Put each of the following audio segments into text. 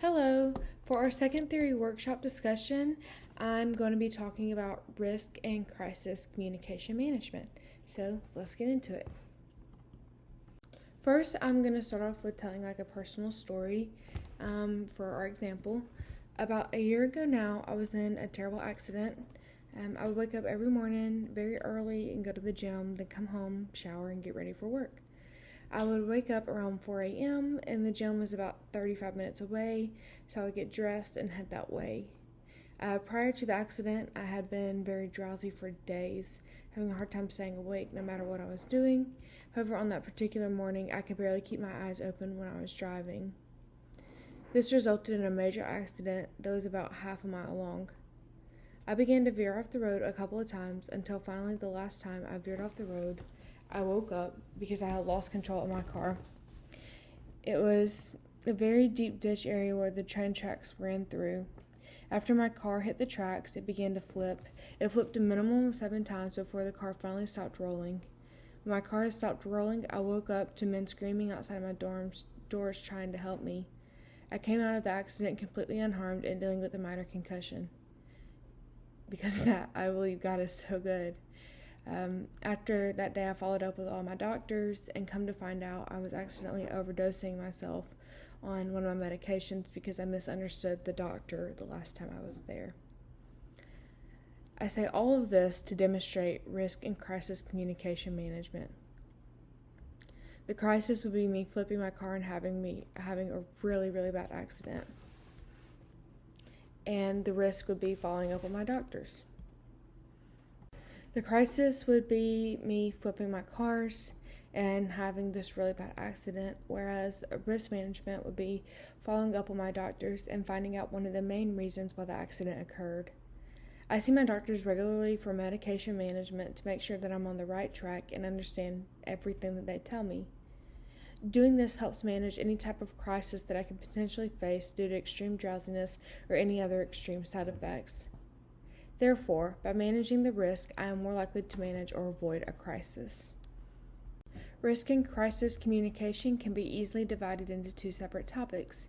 Hello. For our second theory workshop discussion, I'm going to be talking about risk and crisis communication management. So let's get into it. First, I'm going to start off with telling a personal story for our example. About a year ago now, I was in a terrible accident. I would wake up every morning very early and go to the gym, then come home, shower, and get ready for work. I would wake up around 4 a.m. and the gym was about 35 minutes away, so I would get dressed and head that way. Prior to the accident, I had been very drowsy for days, having a hard time staying awake no matter what I was doing. However, on that particular morning, I could barely keep my eyes open when I was driving. This resulted in a major accident that was about half a mile long. I began to veer off the road a couple of times until finally the last time I veered off the road, I woke up because I had lost control of my car. It was a very deep ditch area where the train tracks ran through. After my car hit the tracks, it began to flip. It flipped a minimum of 7 times before the car finally stopped rolling. When my car had stopped rolling, I woke up to men screaming outside my dorm's doors trying to help me. I came out of the accident completely unharmed and dealing with a minor concussion. Because of that, I believe God is so good. After that day, I followed up with all my doctors and come to find out I was accidentally overdosing myself on one of my medications because I misunderstood the doctor the last time I was there. I say all of this to demonstrate risk and crisis communication management. The crisis would be me flipping my car and having a really, really bad accident. And the risk would be following up with my doctors. The crisis would be me flipping my cars and having this really bad accident, whereas risk management would be following up with my doctors and finding out one of the main reasons why the accident occurred. I see my doctors regularly for medication management to make sure that I'm on the right track and understand everything that they tell me. Doing this helps manage any type of crisis that I could potentially face due to extreme drowsiness or any other extreme side effects. Therefore, by managing the risk, I am more likely to manage or avoid a crisis. Risk and crisis communication can be easily divided into 2 separate topics.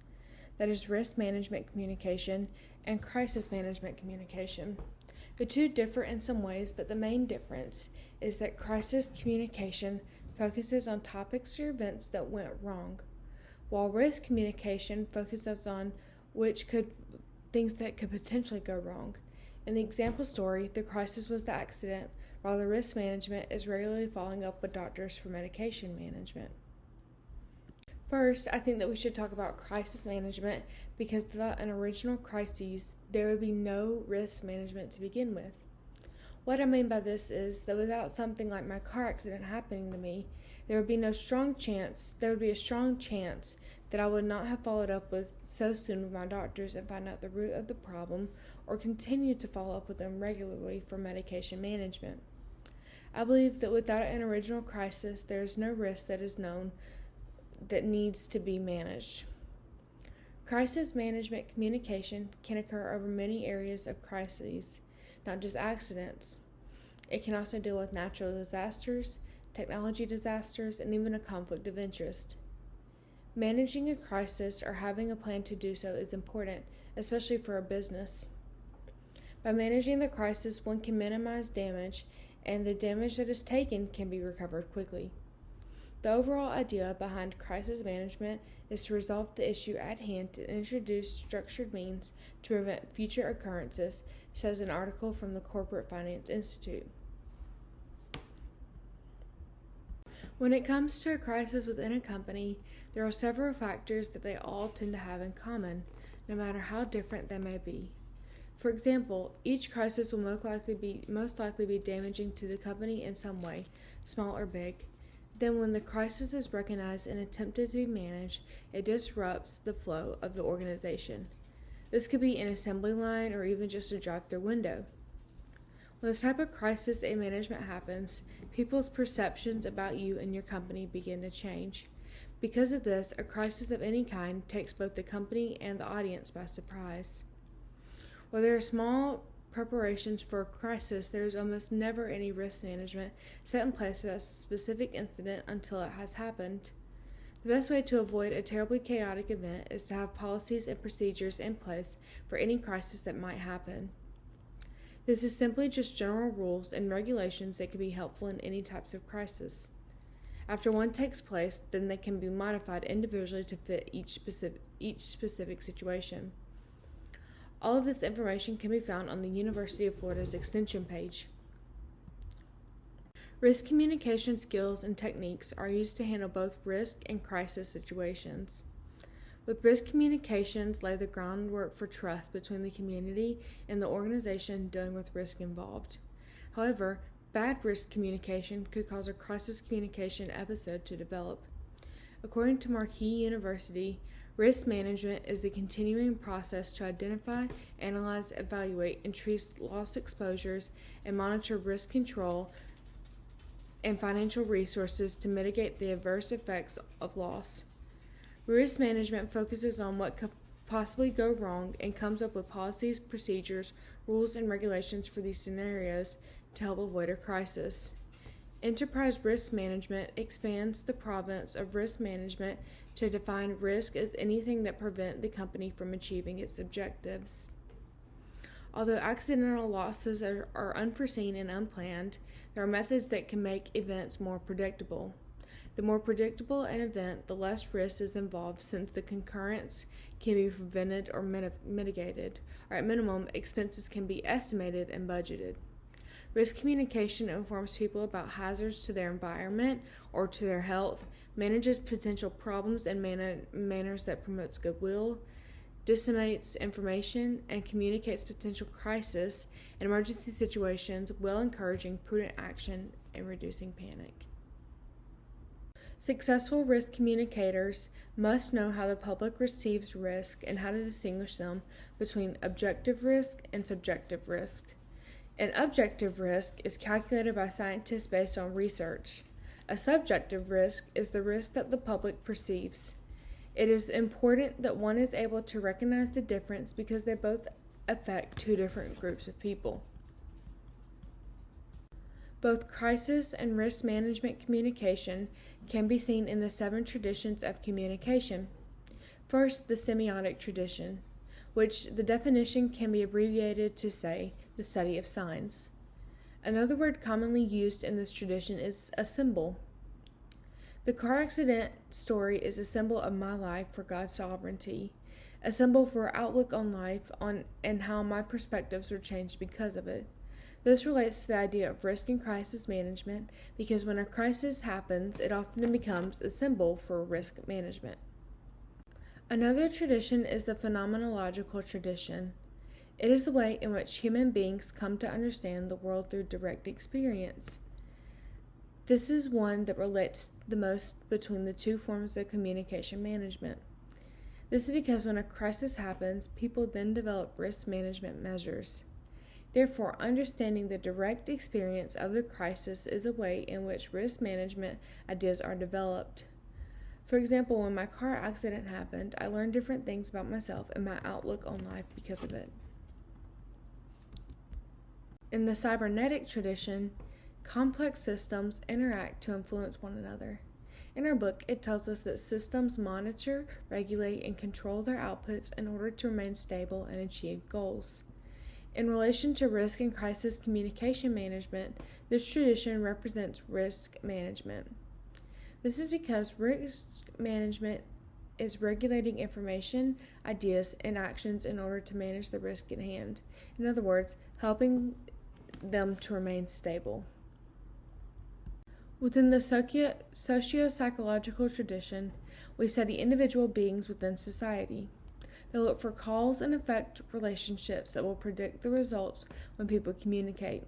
That is risk management communication and crisis management communication. The two differ in some ways, but the main difference is that crisis communication focuses on topics or events that went wrong, while risk communication focuses on things that could potentially go wrong. In the example story, the crisis was the accident, while the risk management is regularly following up with doctors for medication management. First, I think that we should talk about crisis management because without an original crisis, there would be no risk management to begin with. What I mean by this is that without something like my car accident happening to me, there would be a strong chance that I would not have followed up with so soon with my doctors and find out the root of the problem or continue to follow up with them regularly for medication management. I believe that without an original crisis, there is no risk that is known that needs to be managed. Crisis management communication can occur over many areas of crises, not just accidents. It can also deal with natural disasters, technology disasters, and even a conflict of interest. Managing a crisis or having a plan to do so is important, especially for a business. By managing the crisis, one can minimize damage, and the damage that is taken can be recovered quickly. The overall idea behind crisis management is to resolve the issue at hand and introduce structured means to prevent future occurrences, says an article from the Corporate Finance Institute. When it comes to a crisis within a company, there are several factors that they all tend to have in common, no matter how different they may be. For example, each crisis will most likely be damaging to the company in some way, small or big. Then when the crisis is recognized and attempted to be managed, it disrupts the flow of the organization. This could be an assembly line or even just a drive-through window. When this type of crisis in management happens, people's perceptions about you and your company begin to change. Because of this, a crisis of any kind takes both the company and the audience by surprise. While there are small preparations for a crisis, there is almost never any risk management set in place for that specific incident until it has happened. The best way to avoid a terribly chaotic event is to have policies and procedures in place for any crisis that might happen. This is simply just general rules and regulations that can be helpful in any types of crisis. After one takes place, then they can be modified individually to fit each specific situation. All of this information can be found on the University of Florida's Extension page. Risk communication skills and techniques are used to handle both risk and crisis situations. With risk communications lay the groundwork for trust between the community and the organization dealing with risk involved. However, bad risk communication could cause a crisis communication episode to develop. According to Marquette University, risk management is the continuing process to identify, analyze, evaluate, and treat loss exposures and monitor risk control and financial resources to mitigate the adverse effects of loss. Risk management focuses on what could possibly go wrong and comes up with policies, procedures, rules, and regulations for these scenarios to help avoid a crisis. Enterprise risk management expands the province of risk management to define risk as anything that prevents the company from achieving its objectives. Although accidental losses are unforeseen and unplanned, there are methods that can make events more predictable. The more predictable an event, the less risk is involved since the concurrence can be prevented or mitigated, or at minimum, expenses can be estimated and budgeted. Risk communication informs people about hazards to their environment or to their health, manages potential problems in manners that promotes goodwill, disseminates information, and communicates potential crisis and emergency situations while encouraging prudent action and reducing panic. Successful risk communicators must know how the public receives risk and how to distinguish them between objective risk and subjective risk. An objective risk is calculated by scientists based on research. A subjective risk is the risk that the public perceives. It is important that one is able to recognize the difference because they both affect two different groups of people. Both crisis and risk management communication can be seen in the 7 traditions of communication. First, the semiotic tradition, which the definition can be abbreviated to say the study of signs. Another word commonly used in this tradition is a symbol. The car accident story is a symbol of my life for God's sovereignty, a symbol for outlook on life and how my perspectives were changed because of it. This relates to the idea of risk and crisis management because when a crisis happens, it often becomes a symbol for risk management. Another tradition is the phenomenological tradition. It is the way in which human beings come to understand the world through direct experience. This is one that relates the most between the two forms of communication management. This is because when a crisis happens, people then develop risk management measures. Therefore, understanding the direct experience of the crisis is a way in which risk management ideas are developed. For example, when my car accident happened, I learned different things about myself and my outlook on life because of it. In the cybernetic tradition, complex systems interact to influence one another. In our book, it tells us that systems monitor, regulate, and control their outputs in order to remain stable and achieve goals. In relation to risk and crisis communication management, this tradition represents risk management. This is because risk management is regulating information, ideas, and actions in order to manage the risk at hand. In other words, helping them to remain stable. Within the socio-psychological tradition, we study individual beings within society. They look for cause and effect relationships that will predict the results when people communicate.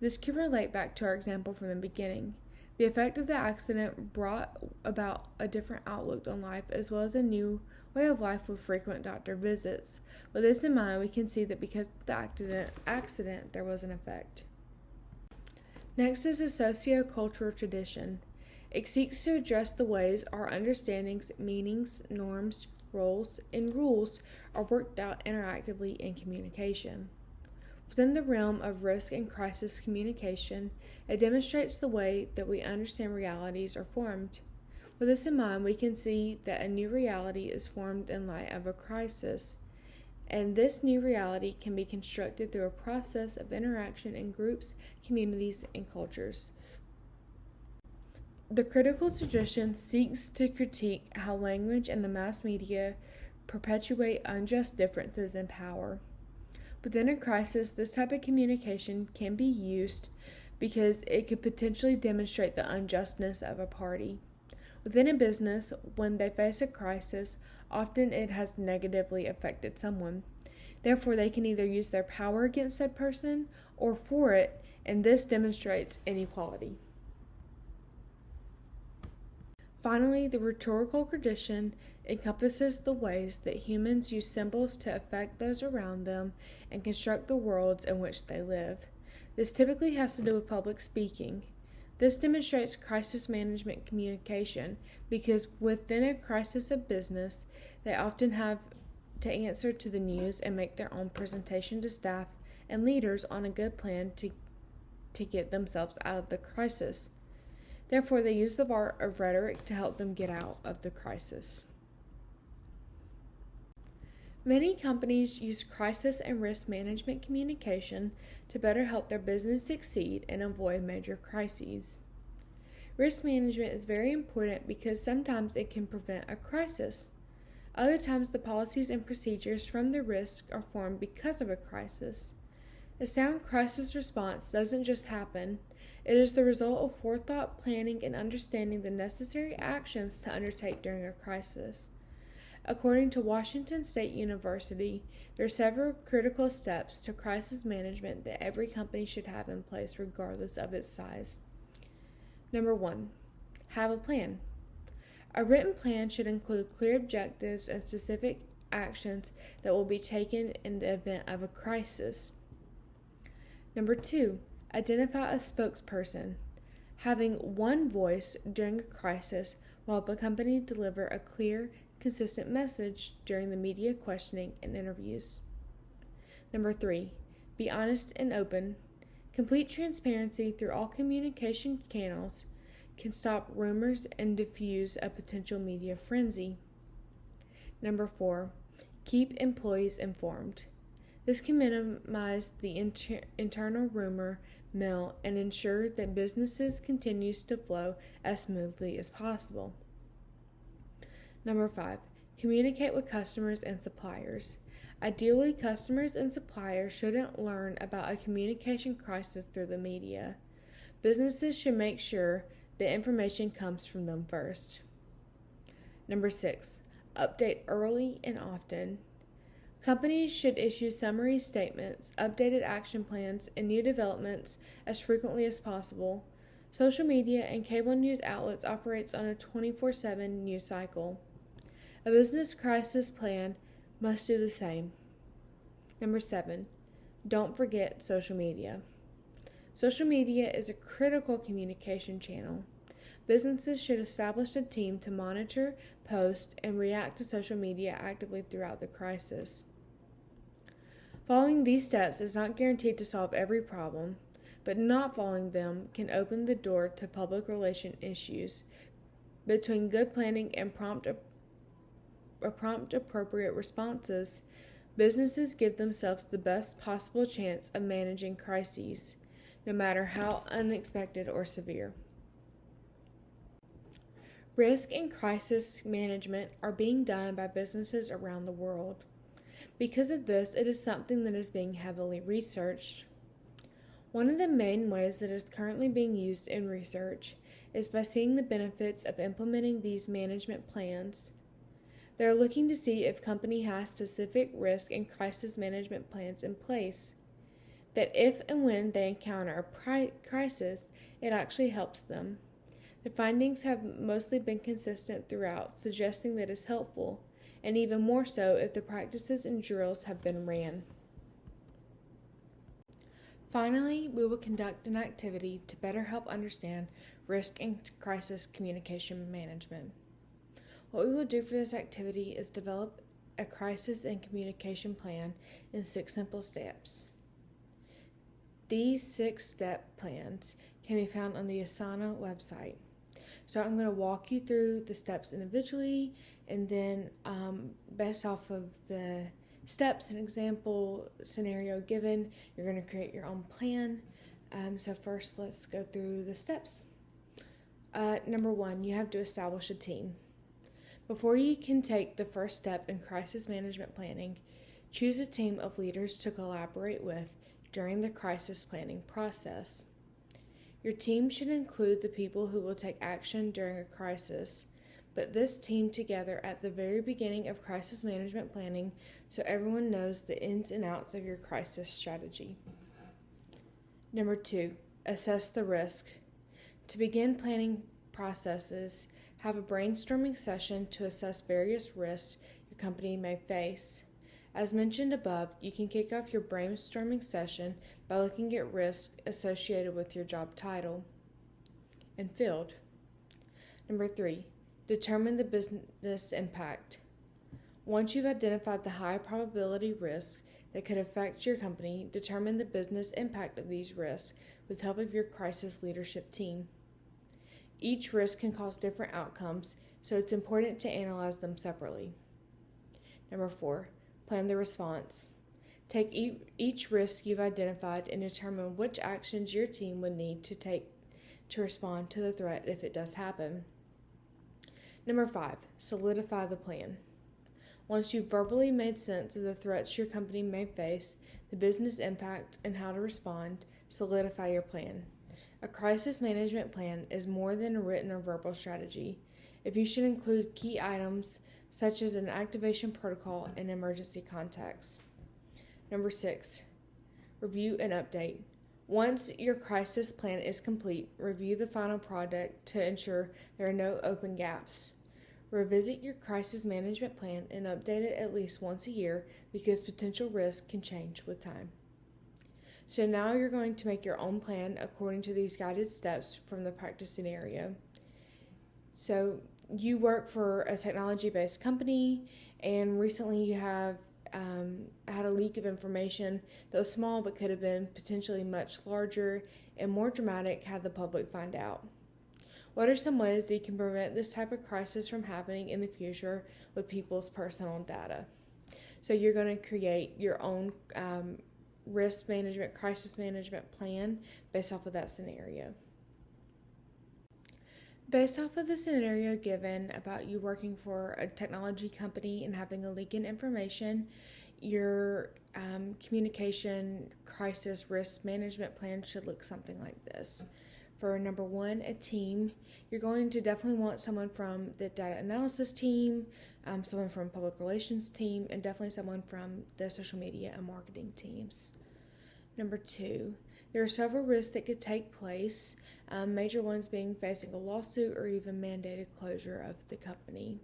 This can relate back to our example from the beginning. The effect of the accident brought about a different outlook on life as well as a new way of life with frequent doctor visits. With this in mind, we can see that because of the accident there was an effect. Next is the socio-cultural tradition. It seeks to address the ways our understandings, meanings, norms, roles, and rules are worked out interactively in communication. Within the realm of risk and crisis communication, it demonstrates the way that we understand realities are formed. With this in mind, we can see that a new reality is formed in light of a crisis, and this new reality can be constructed through a process of interaction in groups, communities, and cultures. The critical tradition seeks to critique how language and the mass media perpetuate unjust differences in power. Within a crisis, this type of communication can be used because it could potentially demonstrate the unjustness of a party. Within a business, when they face a crisis, often it has negatively affected someone. Therefore, they can either use their power against said person or for it, and this demonstrates inequality. Finally, the rhetorical tradition encompasses the ways that humans use symbols to affect those around them and construct the worlds in which they live. This typically has to do with public speaking. This demonstrates crisis management communication because within a crisis of business, they often have to answer to the news and make their own presentation to staff and leaders on a good plan to get themselves out of the crisis. Therefore, they use the art of rhetoric to help them get out of the crisis. Many companies use crisis and risk management communication to better help their business succeed and avoid major crises. Risk management is very important because sometimes it can prevent a crisis. Other times, the policies and procedures from the risk are formed because of a crisis. A sound crisis response doesn't just happen. It is the result of forethought, planning, and understanding the necessary actions to undertake during a crisis. According to Washington State University, there are several critical steps to crisis management that every company should have in place regardless of its size. Number 1, have a plan. A written plan should include clear objectives and specific actions that will be taken in the event of a crisis. Number 2, identify a spokesperson. Having one voice during a crisis will help a company deliver a clear, consistent message during the media questioning and interviews. Number 3, be honest and open. Complete transparency through all communication channels can stop rumors and diffuse a potential media frenzy. Number 4, keep employees informed. This can minimize the internal rumor mill and ensure that businesses continues to flow as smoothly as possible. Number 5, communicate with customers and suppliers. Ideally, customers and suppliers shouldn't learn about a communication crisis through the media. Businesses should make sure the information comes from them first. Number 6, update early and often. Companies should issue summary statements, updated action plans, and new developments as frequently as possible. Social media and cable news outlets operates on a 24/7 news cycle. A business crisis plan must do the same. Number 7, don't forget social media. Social media is a critical communication channel. Businesses should establish a team to monitor, post, and react to social media actively throughout the crisis. Following these steps is not guaranteed to solve every problem, but not following them can open the door to public relation issues. Between good planning and prompt appropriate responses, businesses give themselves the best possible chance of managing crises, no matter how unexpected or severe. Risk and crisis management are being done by businesses around the world. Because of this, it is something that is being heavily researched. One of the main ways that is currently being used in research is by seeing the benefits of implementing these management plans. They are looking to see if company has specific risk and crisis management plans in place, that if and when they encounter a crisis, it actually helps them. The findings have mostly been consistent throughout, suggesting that it's helpful, and even more so if the practices and drills have been ran. Finally, we will conduct an activity to better help understand risk and crisis communication management. What we will do for this activity is develop a crisis and communication plan in 6 simple steps. These 6-step plans can be found on the Asana website. So I'm going to walk you through the steps individually, and then based off of the steps and example scenario given, you're going to create your own plan. So first, let's go through the steps. Number 1, you have to establish a team. Before you can take the first step in crisis management planning, choose a team of leaders to collaborate with during the crisis planning process. Your team should include the people who will take action during a crisis. Put this team together at the very beginning of crisis management planning so everyone knows the ins and outs of your crisis strategy. Number 2, assess the risk. To begin planning processes, have a brainstorming session to assess various risks your company may face. As mentioned above, you can kick off your brainstorming session by looking at risks associated with your job title and field. Number 3, determine the business impact. Once you've identified the high probability risks that could affect your company, determine the business impact of these risks with help of your crisis leadership team. Each risk can cause different outcomes, so it's important to analyze them separately. Number 4, plan the response. Take each risk you've identified and determine which actions your team would need to take to respond to the threat if it does happen. Number 5, solidify the plan. Once you've verbally made sense of the threats your company may face, the business impact, and how to respond, solidify your plan. A crisis management plan is more than a written or verbal strategy. You should include key items such as an activation protocol and emergency contacts. Number 6, review and update. Once your crisis plan is complete, review the final product to ensure there are no open gaps. Revisit your crisis management plan and update it at least once a year because potential risks can change with time. So now you're going to make your own plan according to these guided steps from the practice scenario. So you work for a technology-based company, and recently you have had a leak of information that was small but could have been potentially much larger and more dramatic had the public find out. What are some ways that you can prevent this type of crisis from happening in the future with people's personal data? So you're going to create your own risk management, crisis management plan based off of that scenario. Based off of the scenario given about you working for a technology company and having a leak in information, your communication crisis risk management plan should look something like this. For number 1, a team, you're going to definitely want someone from the data analysis team, someone from public relations team, and definitely someone from the social media and marketing teams. Number 2, there are several risks that could take place, major ones being facing a lawsuit or even mandated closure of the company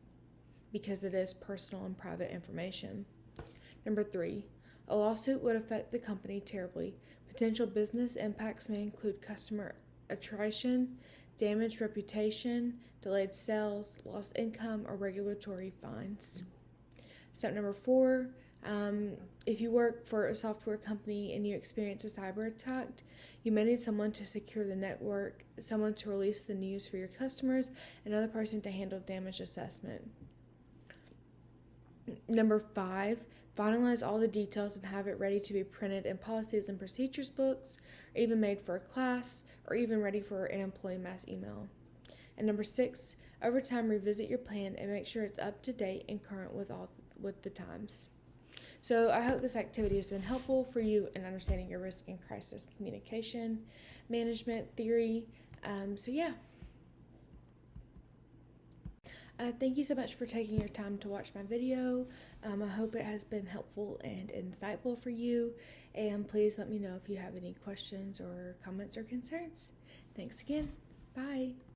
because it is personal and private information. Number 3, a lawsuit would affect the company terribly. Potential business impacts may include customer attrition, damaged reputation, delayed sales, lost income, or regulatory fines. Step number 4, if you work for a software company and you experience a cyber attack, you may need someone to secure the network, someone to release the news for your customers, another person to handle damage assessment. Number 5, finalize all the details and have it ready to be printed in policies and procedures books, or even made for a class, or even ready for an employee mass email. And number 6, over time revisit your plan and make sure it's up to date and current with the times. So I hope this activity has been helpful for you in understanding your risk and crisis communication management theory. Thank you so much for taking your time to watch my video. I hope it has been helpful and insightful for you. And please let me know if you have any questions or comments or concerns. Thanks again. Bye.